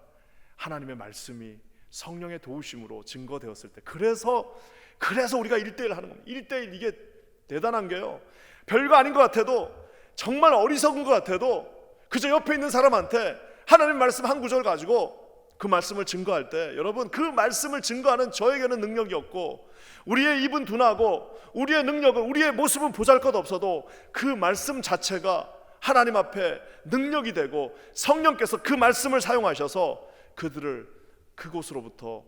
하나님의 말씀이 성령의 도우심으로 증거되었을 때, 그래서 우리가 1:1 하는 겁니다. 1:1 이게 대단한 게요, 별거 아닌 것 같아도, 정말 어리석은 것 같아도 그저 옆에 있는 사람한테 하나님 말씀 한 구절 가지고 그 말씀을 증거할 때, 여러분 그 말씀을 증거하는 저에게는 능력이 없고 우리의 입은 둔하고 우리의 능력은, 우리의 모습은 보잘것없어도 그 말씀 자체가 하나님 앞에 능력이 되고 성령께서 그 말씀을 사용하셔서 그들을 그곳으로부터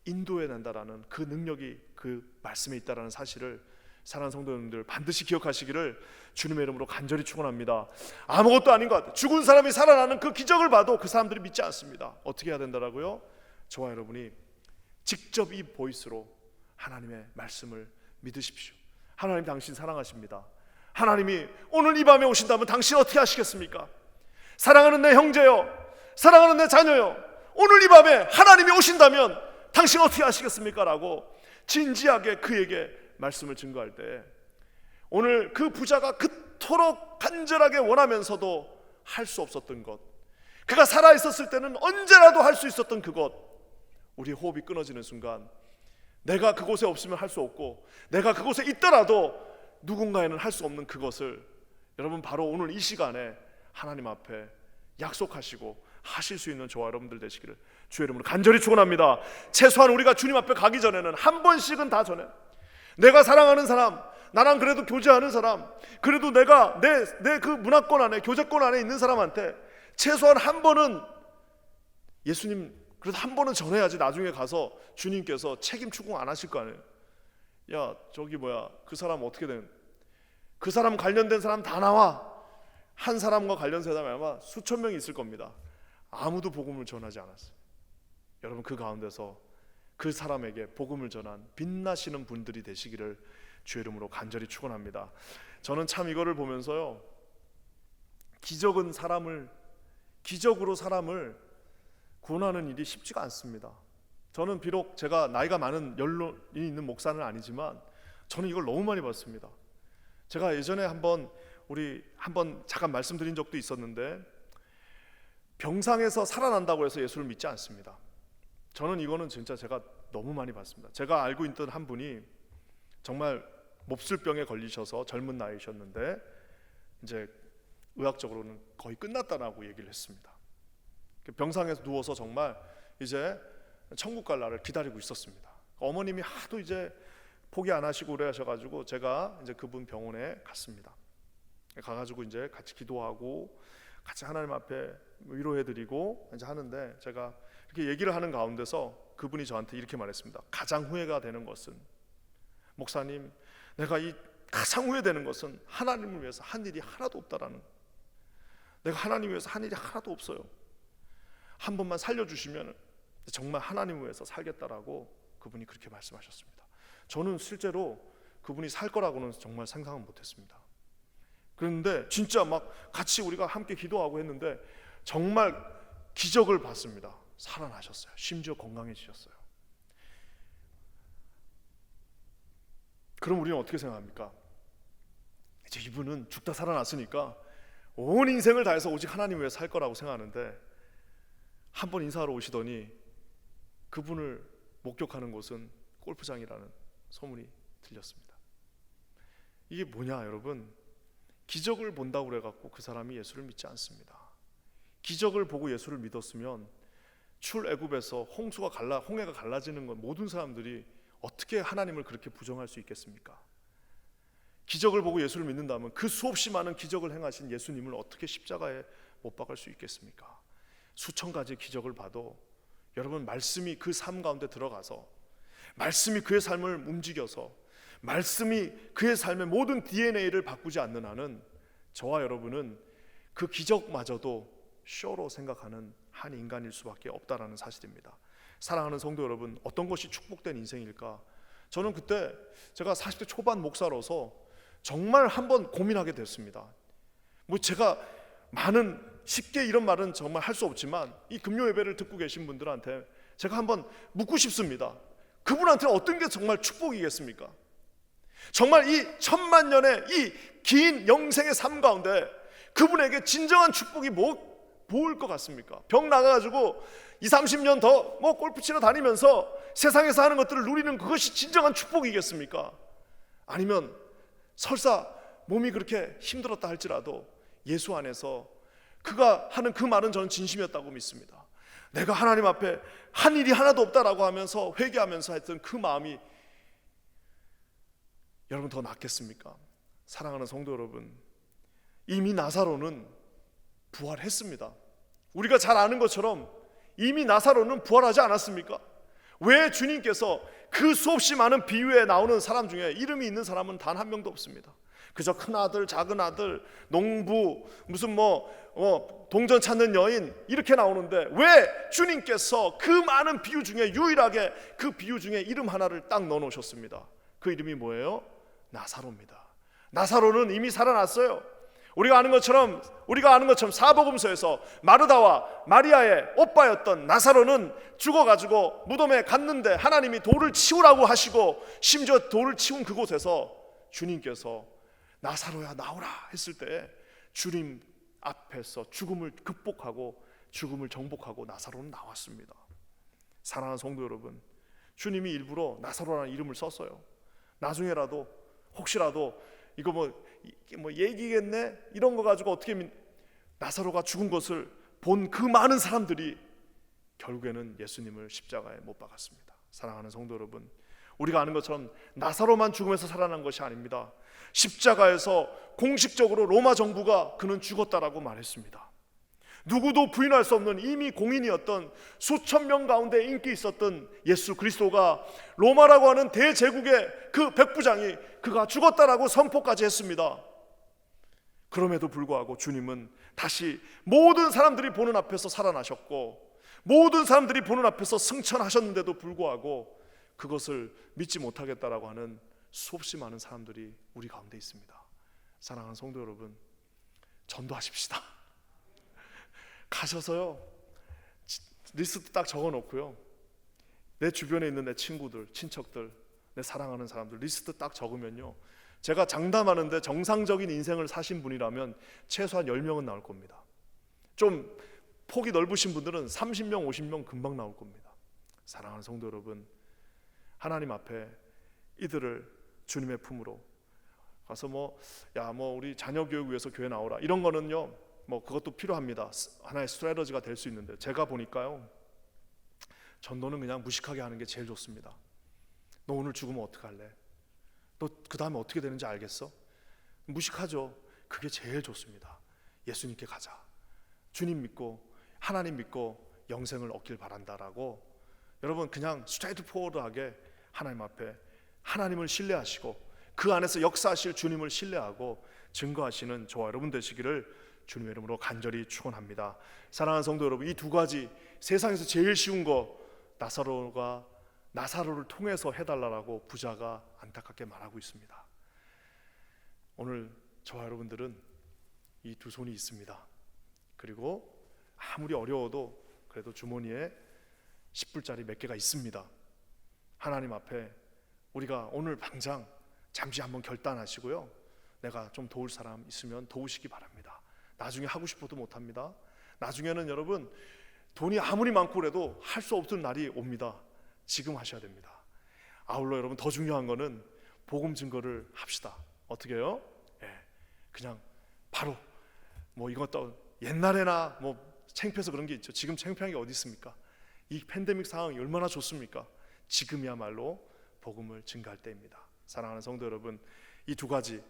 인도해낸다라는 그 능력이 그 말씀에 있다라는 사실을 사랑하는 성도 여러분들 반드시 기억하시기를 주님의 이름으로 간절히 축원합니다. 아무것도 아닌 것 같아요. 죽은 사람이 살아나는 그 기적을 봐도 그 사람들이 믿지 않습니다. 어떻게 해야 된다라고요? 저와 여러분이 직접 이 보이스로 하나님의 말씀을 믿으십시오. 하나님 당신 사랑하십니다. 하나님이 오늘 이 밤에 오신다면 당신 어떻게 하시겠습니까? 사랑하는 내 형제여, 사랑하는 내 자녀여, 오늘 이 밤에 하나님이 오신다면 당신 어떻게 하시겠습니까? 라고 진지하게 그에게 말씀을 증거할 때, 오늘 그 부자가 그토록 간절하게 원하면서도 할 수 없었던 것, 그가 살아있었을 때는 언제라도 할 수 있었던 그것, 우리의 호흡이 끊어지는 순간 내가 그곳에 없으면 할 수 없고 내가 그곳에 있더라도 누군가에는 할 수 없는 그것을 여러분 바로 오늘 이 시간에 하나님 앞에 약속하시고 하실 수 있는 저와 여러분들 되시기를 주의 이름으로 간절히 축원합니다. 최소한 우리가 주님 앞에 가기 전에는 한 번씩은 다 전에, 내가 사랑하는 사람, 나랑 그래도 교제하는 사람, 그래도 내가 내 그 문화권 안에, 교제권 안에 있는 사람한테 최소한 한 번은 예수님, 그래도 한 번은 전해야지 나중에 가서 주님께서 책임 추궁 안 하실 거 아니에요. 야 저기 뭐야, 그 사람 어떻게 된, 그 사람 관련된 사람 다 나와. 한 사람과 관련된 사람이 아마 수천 명이 있을 겁니다. 아무도 복음을 전하지 않았어요. 여러분 그 가운데서 그 사람에게 복음을 전한 빛나시는 분들이 되시기를 주의 이름으로 간절히 축원합니다. 저는 참 이거를 보면서요, 기적으로 사람을 구원하는 일이 쉽지가 않습니다. 저는 비록 제가 나이가 많은 연론이 있는 목사는 아니지만 저는 이걸 너무 많이 봤습니다. 제가 예전에 한번 잠깐 말씀드린 적도 있었는데, 병상에서 살아난다고 해서 예수를 믿지 않습니다. 저는 이거는 진짜 제가 너무 많이 봤습니다. 제가 알고 있던 한 분이 정말 몹쓸병에 걸리셔서 젊은 나이셨는데 이제 의학적으로는 거의 끝났다라고 얘기를 했습니다. 병상에서 누워서 정말 이제 천국 갈 날을 기다리고 있었습니다. 어머님이 하도 이제 포기 안 하시고 그래 하셔가지고 제가 이제 그분 병원에 갔습니다. 가가지고 이제 같이 기도하고 같이 하나님 앞에 위로해드리고 이제 하는데, 제가 이렇게 얘기를 하는 가운데서 그분이 저한테 이렇게 말했습니다. 가장 후회가 되는 것은, 목사님, 내가 이 가장 후회되는 것은 하나님을 위해서 한 일이 하나도 없다라는, 내가 하나님 위해서 한 일이 하나도 없어요. 한 번만 살려주시면 정말 하나님을 위해서 살겠다라고 그분이 그렇게 말씀하셨습니다. 저는 실제로 그분이 살 거라고는 정말 상상은 못했습니다. 그런데 진짜 막 같이 우리가 함께 기도하고 했는데 정말 기적을 봤습니다. 살아나셨어요. 심지어 건강해지셨어요. 그럼 우리는 어떻게 생각합니까? 이제 이분은 죽다 살아났으니까 온 인생을 다해서 오직 하나님 위해 살 거라고 생각하는데, 한 번 인사하러 오시더니 그분을 목격하는 곳은 골프장이라는 소문이 들렸습니다. 이게 뭐냐 여러분, 기적을 본다고 그래갖고 그 사람이 예수를 믿지 않습니다. 기적을 보고 예수를 믿었으면 출애굽에서 홍해가 갈라지는 건 모든 사람들이 어떻게 하나님을 그렇게 부정할 수 있겠습니까? 기적을 보고 예수를 믿는다면 그 수없이 많은 기적을 행하신 예수님을 어떻게 십자가에 못 박을 수 있겠습니까? 수천 가지 기적을 봐도 여러분, 말씀이 그 삶 가운데 들어가서, 말씀이 그의 삶을 움직여서, 말씀이 그의 삶의 모든 DNA를 바꾸지 않는 한은 저와 여러분은 그 기적마저도 쇼로 생각하는 한 인간일 수밖에 없다라는 사실입니다. 사랑하는 성도 여러분, 어떤 것이 축복된 인생일까? 저는 그때 제가 40대 초반 목사로서 정말 한번 고민하게 됐습니다. 제가 쉽게 이런 말은 정말 할 수 없지만 이 금요 예배를 듣고 계신 분들한테 제가 한번 묻고 싶습니다. 그분한테는 어떤 게 정말 축복이겠습니까? 정말 이 천만 년의 이 긴 영생의 삶 가운데 그분에게 진정한 축복이 뭐일 것 같습니까? 병 나가가지고 20-30년 더 골프 치러 다니면서 세상에서 하는 것들을 누리는 그것이 진정한 축복이겠습니까? 아니면 설사 몸이 그렇게 힘들었다 할지라도 예수 안에서 그가 하는 그 말은 저는 진심이었다고 믿습니다. 내가 하나님 앞에 한 일이 하나도 없다라고 하면서 회개하면서 했던 그 마음이 여러분 더 낫겠습니까? 사랑하는 성도 여러분, 이미 나사로는 부활했습니다. 우리가 잘 아는 것처럼 이미 나사로는 부활하지 않았습니까? 왜 주님께서 그 수없이 많은 비유에 나오는 사람 중에 이름이 있는 사람은 단 한 명도 없습니다. 그저 큰아들, 작은아들, 농부, 무슨 동전 찾는 여인 이렇게 나오는데 왜 주님께서 그 많은 비유 중에 유일하게 그 비유 중에 이름 하나를 딱 넣어놓으셨습니다. 그 이름이 뭐예요? 나사로입니다. 나사로는 이미 살아났어요. 우리가 아는 것처럼 사복음서에서 마르다와 마리아의 오빠였던 나사로는 죽어가지고 무덤에 갔는데 하나님이 돌을 치우라고 하시고 심지어 돌을 치운 그곳에서 주님께서 나사로야 나오라 했을 때 주님 앞에서 죽음을 극복하고 죽음을 정복하고 나사로는 나왔습니다. 사랑하는 성도 여러분, 주님이 일부러 나사로라는 이름을 썼어요. 나중에라도 혹시라도 이거 얘기겠네 이런 거 가지고 어떻게 나사로가 죽은 것을 본 그 많은 사람들이 결국에는 예수님을 십자가에 못 박았습니다. 사랑하는 성도 여러분, 우리가 아는 것처럼 나사로만 죽음에서 살아난 것이 아닙니다. 십자가에서 공식적으로 로마 정부가 그는 죽었다라고 말했습니다. 누구도 부인할 수 없는 이미 공인이었던 수천 명 가운데 인기 있었던 예수 그리스도가 로마라고 하는 대제국의 그 백부장이 그가 죽었다라고 선포까지 했습니다. 그럼에도 불구하고 주님은 다시 모든 사람들이 보는 앞에서 살아나셨고 모든 사람들이 보는 앞에서 승천하셨는데도 불구하고 그것을 믿지 못하겠다라고 하는 수없이 많은 사람들이 우리 가운데 있습니다. 사랑하는 성도 여러분, 전도하십시다. 가셔서요 리스트 딱 적어놓고요, 내 주변에 있는 내 친구들, 친척들, 내 사랑하는 사람들 리스트 딱 적으면요, 제가 장담하는데 정상적인 인생을 사신 분이라면 최소한 10명은 나올 겁니다. 좀 폭이 넓으신 분들은 30명, 50명 금방 나올 겁니다. 사랑하는 성도 여러분, 하나님 앞에 이들을 주님의 품으로 가서 우리 자녀 교육 위해서 교회 나오라 이런 거는요 그것도 필요합니다. 하나의 스트래터지가 될 수 있는데 제가 보니까요, 전도는 그냥 무식하게 하는 게 제일 좋습니다. 너 오늘 죽으면 어떡할래? 너 그 다음에 어떻게 되는지 알겠어? 무식하죠. 그게 제일 좋습니다. 예수님께 가자, 주님 믿고 하나님 믿고 영생을 얻길 바란다라고 여러분 그냥 스트레이트 포워드하게 하나님 앞에 하나님을 신뢰하시고 그 안에서 역사하실 주님을 신뢰하고 증거하시는 저와 여러분 되시기를 주님의 이름으로 간절히 축원합니다. 사랑하는 성도 여러분, 이 두 가지 세상에서 제일 쉬운 거 나사로를 통해서 해달라고 부자가 안타깝게 말하고 있습니다. 오늘 저와 여러분들은 이 두 손이 있습니다. 그리고 아무리 어려워도 그래도 주머니에 10불짜리 몇 개가 있습니다. 하나님 앞에 우리가 오늘 당장 잠시 한번 결단하시고요, 내가 좀 도울 사람 있으면 도우시기 바랍니다. 나중에 하고 싶어도 못합니다. 나중에는 여러분 돈이 아무리 많고 그래도 할 수 없는 날이 옵니다. 지금 하셔야 됩니다. 아울러 여러분 더 중요한 거는 복음 증거를 합시다. 어떻게 해요? 그냥 바로 이것도 옛날에나 창피해서 그런 게 있죠. 지금 창피한 게 어디 있습니까? 이 팬데믹 상황이 얼마나 좋습니까? 지금이야말로 복음을 증거할 때입니다. 사랑하는 성도 여러분, 이 두 가지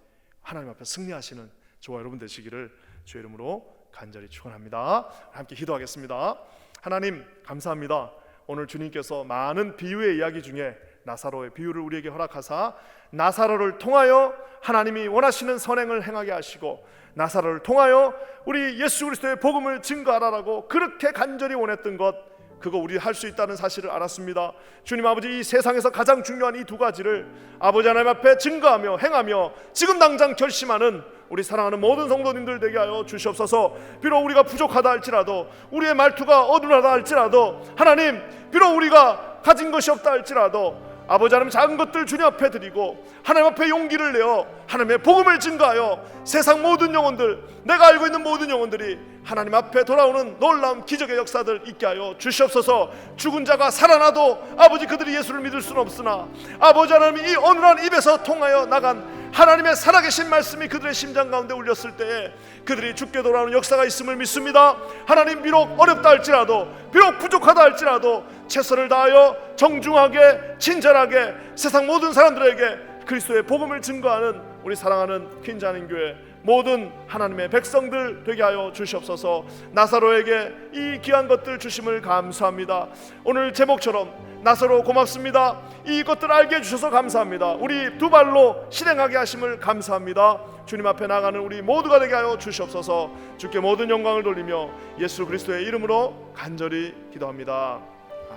하나님 앞에 승리하시는 저와 여러분 되시기를 주의 이름으로 간절히 축원합니다. 함께 기도하겠습니다. 하나님 감사합니다. 오늘 주님께서 많은 비유의 이야기 중에 나사로의 비유를 우리에게 허락하사 나사로를 통하여 하나님이 원하시는 선행을 행하게 하시고 나사로를 통하여 우리 예수 그리스도의 복음을 증거하라고 그렇게 간절히 원했던 것, 그거 우리 할 수 있다는 사실을 알았습니다. 주님 아버지, 이 세상에서 가장 중요한 이 두 가지를 아버지 하나님 앞에 증거하며 행하며 지금 당장 결심하는 우리 사랑하는 모든 성도님들 되게 하여 주시옵소서. 비록 우리가 부족하다 할지라도, 우리의 말투가 어눌하다 할지라도, 하나님 비록 우리가 가진 것이 없다 할지라도 아버지 하나님 작은 것들 주님 앞에 드리고 하나님 앞에 용기를 내어 하나님의 복음을 증거하여 세상 모든 영혼들, 내가 알고 있는 모든 영혼들이 하나님 앞에 돌아오는 놀라운 기적의 역사들 있게 하여 주시옵소서. 죽은 자가 살아나도 아버지 그들이 예수를 믿을 수는 없으나 아버지 하나님 이 어눌한 입에서 통하여 나간 하나님의 살아계신 말씀이 그들의 심장 가운데 울렸을 때에 그들이 죽게 돌아오는 역사가 있음을 믿습니다. 하나님 비록 어렵다 할지라도, 비록 부족하다 할지라도 최선을 다하여 정중하게 친절하게 세상 모든 사람들에게 그리스도의 복음을 증거하는 우리 사랑하는 퀸자는교회 모든 하나님의 백성들 되게 하여 주시옵소서. 나사로에게 이 귀한 것들 주심을 감사합니다. 오늘 제목처럼 나사로 고맙습니다. 이것들 알게 해주셔서 감사합니다. 우리 두 발로 실행하게 하심을 감사합니다. 주님 앞에 나가는 우리 모두가 되게 하여 주시옵소서. 주께 모든 영광을 돌리며 예수 그리스도의 이름으로 간절히 기도합니다.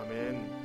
아멘.